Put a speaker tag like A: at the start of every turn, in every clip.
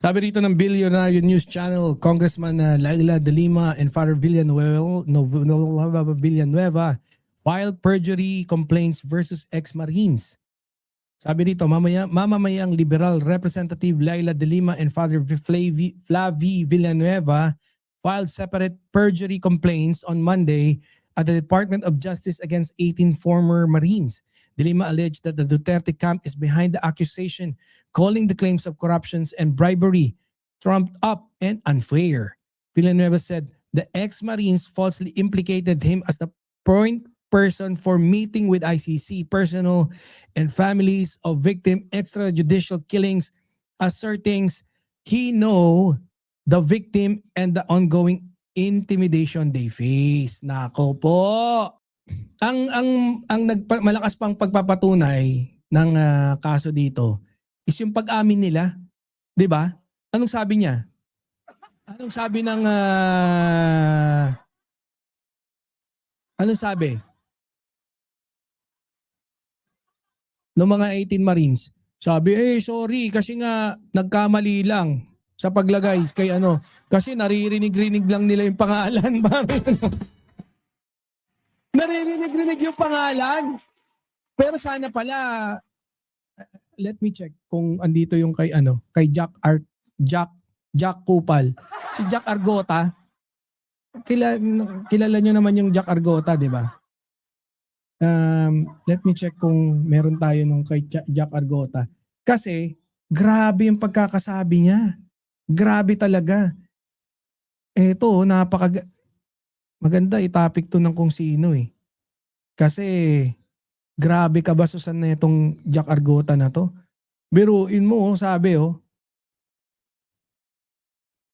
A: Sabi rito ng Billionaire News Channel, Congressman Laila De Lima and Father Villanueva filed perjury complaints versus ex-Marines. Sabi rito, mamamayang liberal Representative Laila De Lima and Father Flavie Villanueva filed separate perjury complaints on Monday at the Department of Justice against 18 former Marines. De Lima alleged that the Duterte camp is behind the accusation, calling the claims of corruptions and bribery trumped up and unfair. Villanueva said the ex-Marines falsely implicated him as the point person for meeting with ICC personnel and families of victim extrajudicial killings, asserting he know the victim and the ongoing intimidation they face. Nako po. Ang malakas pang pagpapatunay ng kaso dito is yung pag-amin nila, 'di ba? Anong sabi niya? Anong sabi ng anong sabi ng mga 18 Marines? Sabi, sorry kasi nga nagkamali lang sa paglagay kay ano. Kasi naririnig-rinig lang nila yung pangalan. Naririnig-rinig yung pangalan. Pero sana pala, let me check kung andito yung kay ano, kay Jack Kupal. Si Jack Argota, kilala nyo naman yung Jack Argota, di ba? Let me check kung meron tayo nung kay Jack Argota. Kasi, grabe yung pagkakasabi niya. Grabe talaga. Eto, maganda i-topic to ng kung sino eh. Kasi, grabe ka basusan na itong Jack Argota na to. Biruin mo, sabi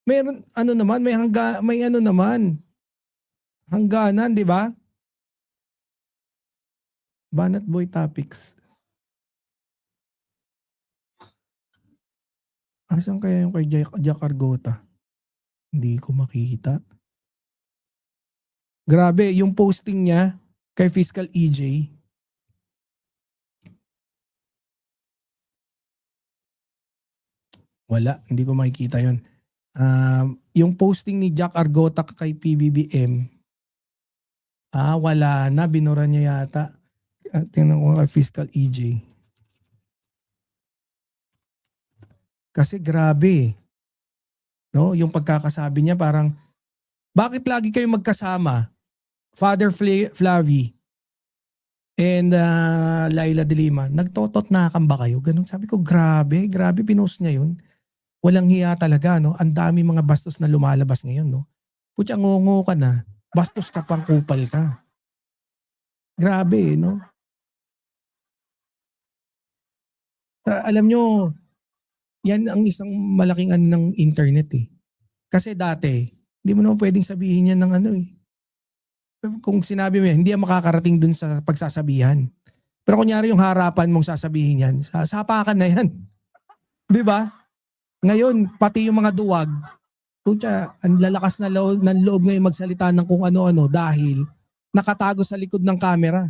A: meron, ano naman, may ano naman. Hangganan, di ba? Banat Boy Topics. Asan kaya yung kay Jack Argota? Hindi ko makita. Grabe, yung posting niya kay Fiscal EJ. Wala, hindi ko makikita yun. Yung posting ni Jack Argota kay PBBM, wala na, binura niya yata. Tingnan ko kay Fiscal EJ. Kasi grabe. No, yung pagkakasabi niya parang, bakit lagi kayo magkasama? Father Flavie and Laila De Lima, nagtotot na ba kayo? Ganun, sabi ko, grabe pinost niya yun. Walang hiya talaga, no? Ang dami mga bastos na lumalabas ngayon, no? Putya, ngongo ka na, bastos ka pang kupal ka. Grabe, no? Alam nyo, yan ang isang malaking ano ng internet eh. Kasi dati, hindi mo naman pwedeng sabihin yan ng ano eh. Kung sinabi mo yan, hindi yan makakarating dun sa pagsasabihan. Pero kunyari yung harapan mong sasabihin yan, sasapakan na yan. Di ba? Ngayon, pati yung mga duwag, putya, ang lalakas na ng loob ngayon magsalita ng kung ano-ano dahil nakatago sa likod ng camera.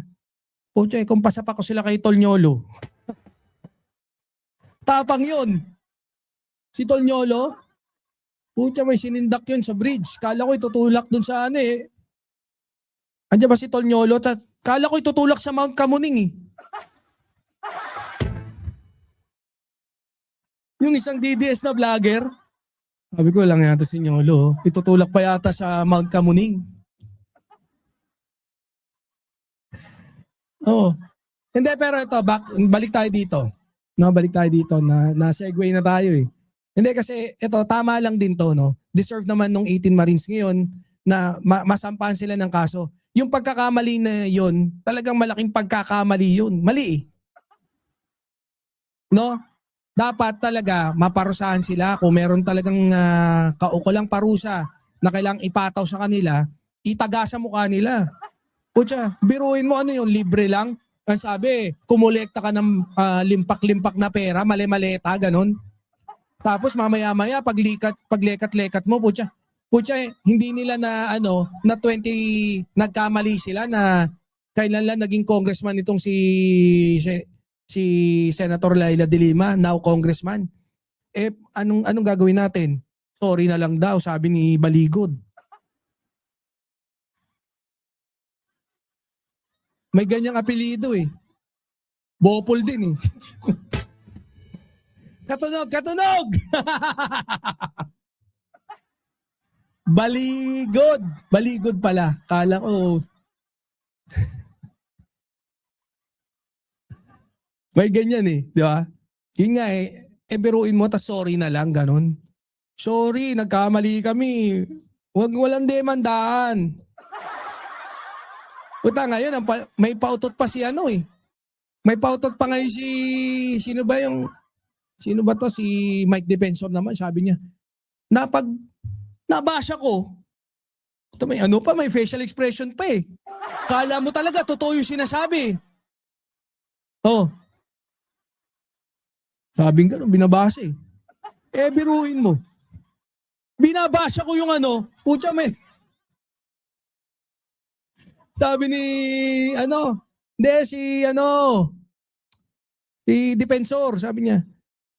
A: Putya, kung pasapa ko sila kay Tolnyolo, tapang yun. Si Tolnyolo, putya, may sinindak yun sa bridge. Kala ko itutulak dun sa ano eh. Andiyan ba si Tolnyolo? Kala ko itutulak sa Mount Kamuning eh. Yung isang DDS na vlogger, sabi ko lang yata si Nyolo, itutulak pa yata sa Mount Kamuning. Oh. Hindi, pero ito, balik tayo dito. No, balik tayo dito na segue na tayo eh. Hindi kasi ito tama lang din to, no. Deserve naman nung 18 Marines ngayon na masampahan sila ng kaso. Yung pagkakamali na yon, talagang malaking pagkakamali yun. Mali eh. No? Dapat talaga maparusahan sila kung meron talagang kaukulang parusa na kailangang ipataw sa kanila, itaga sa mukha nila. Putya, biruin mo ano yun, libre lang. Ang sabi, kumulekta ka ng limpak-limpak na pera, mali-maleta, ganun. Tapos mamaya-maya, paglekat-lekat mo, putya, hindi nila na na 20 nagkamali sila na kailan lang naging congressman itong si Senator Laila De Lima, now congressman. anong gagawin natin? Sorry na lang daw, sabi ni Baligod. May ganyang apelido eh. Bopol din eh. Katunog! Katunog! Baligod! Baligod pala. Kala ko. May ganyan eh. Di ba? Yun nga eh. Biruin mo, tas sorry na lang, ganun. Sorry, nagkamali kami. Walang demandaan. Puta ngayon, may pautot pa si ano eh. May pautot pa ngayon sino ba to? Si Mike Defensor naman, sabi niya. Nabasa ko, ito may ano pa, may facial expression pa eh. Kala mo talaga, totoo yung sinasabi. Oh. Sabing gano'n, binabasa eh. Biruin mo. Binabasa ko yung ano, pucha may... Sabi ni, si Defensor, sabi niya,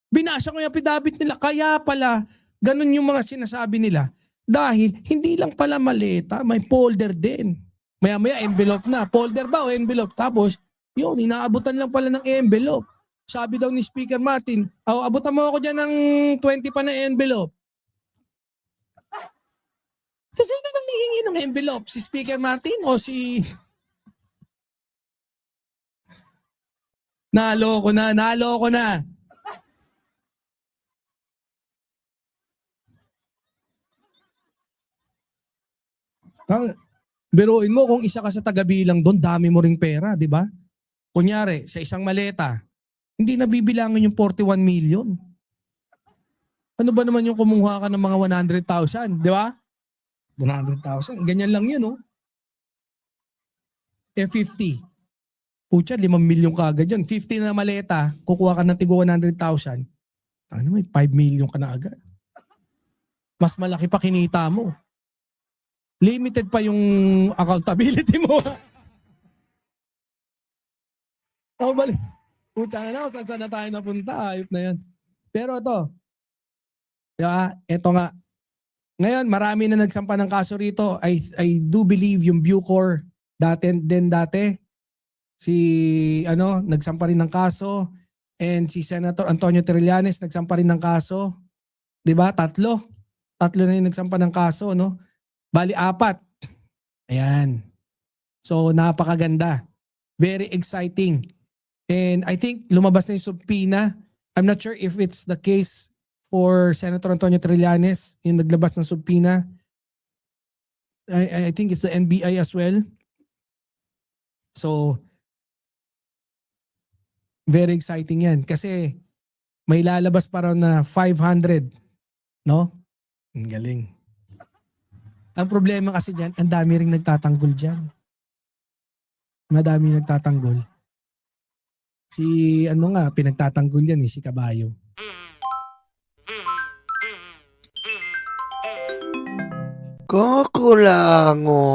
A: binasa ko yung affidavit nila, kaya pala, ganun yung mga sinasabi nila. Dahil, hindi lang pala maleta, may folder din. Maya-maya, envelope na. Folder ba o envelope? Tapos, yun, inaabutan lang pala ng envelope. Sabi daw ni Speaker Martin, abutan mo ako dyan ng 20 pa na envelope. Kasi sino nang hihingi ng envelope? Si Speaker Martin o si... Naloko na. Biruin mo kung isa ka sa taga-bilang doon, dami mo ring pera, di ba? Kunyari, sa isang maleta, hindi nabibilangan yung 41 million. Ano ba naman yung kumuha ka ng mga 100,000, di ba? 100,000, ganyan lang yun, oh. 50. Pucha, 5 million ka agad yun. 50 na maleta, kukuha ka ng tigo 100,000. Ano may 5 million ka na agad. Mas malaki pa kinita mo. Limited pa yung accountability mo. Balik. Pucha na, saan na tayo napunta? Ayop na yan. Pero ito, diba? Ito nga. Ngayon, marami na nagsampa ng kaso rito. I do believe yung Bucor dati, nagsampa rin ng kaso, and si Senator Antonio Trillanes nagsampa rin ng kaso. 'Di ba? Tatlo na yung nagsampa ng kaso, no? Bali 4. Ayan. So napakaganda. Very exciting. And I think lumabas na yung subpoena. I'm not sure if it's the case for Senator Antonio Trillanes, yung naglabas ng subpoena. I think it's the NBI as well. So, very exciting yan. Kasi may lalabas para na 500. No? Ang galing. Ang problema kasi dyan, ang dami ring nagtatanggol dyan. Madami nagtatanggol. Pinagtatanggol yan si Caballo.
B: Kukulango.